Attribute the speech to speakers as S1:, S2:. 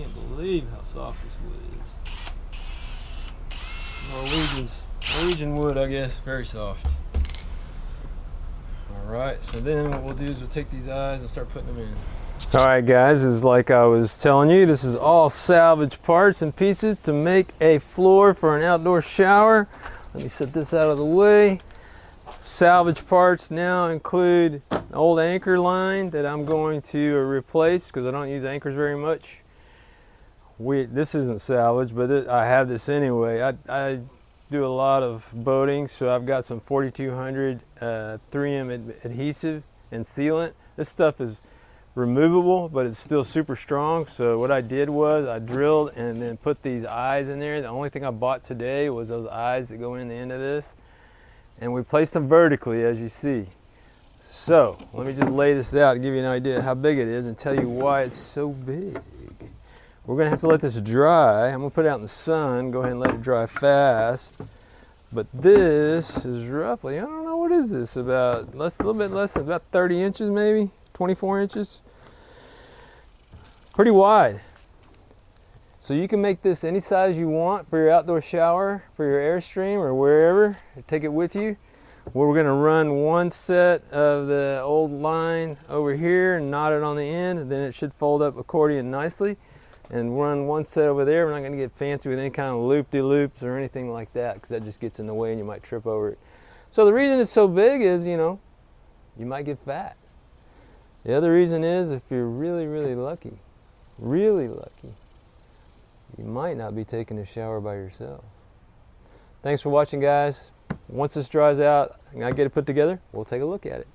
S1: can't believe how soft this wood is. Norwegian wood, I guess, very soft. Alright, so then what we'll do is we'll take these eyes and start putting them in. Alright guys, is like I was telling you, this is all salvage parts and pieces to make a floor for an outdoor shower. Let me set this out of the way. Salvage parts now include an old anchor line that I'm going to replace because I don't use anchors very much. This isn't salvage, but I have this anyway. I do a lot of boating, so I've got some 4200 3M adhesive and sealant. This stuff is removable, but it's still super strong. So what I did was I drilled and then put these eyes in there. The only thing I bought today was those eyes that go in the end of this, and we placed them vertically, as you see. So let me just lay this out to give you an idea of how big it is and tell you why it's so big. We're gonna have to let this dry. I'm gonna put it out in the sun, go ahead and let it dry fast. But this is roughly, I don't know, what is this, about a little bit less than about 30 inches maybe, 24 inches. Pretty wide. So you can make this any size you want for your outdoor shower, for your Airstream or wherever. Take it with you. We're gonna run one set of the old line over here and knot it on the end, and then it should fold up accordion nicely. And run one set over there. We're not gonna get fancy with any kind of loop-de-loops or anything like that, because that just gets in the way and you might trip over it. So the reason it's so big is, you know, you might get fat. The other reason is, if you're really, really lucky, you might not be taking a shower by yourself. Thanks for watching, guys. Once this dries out and I get it put together, we'll take a look at it.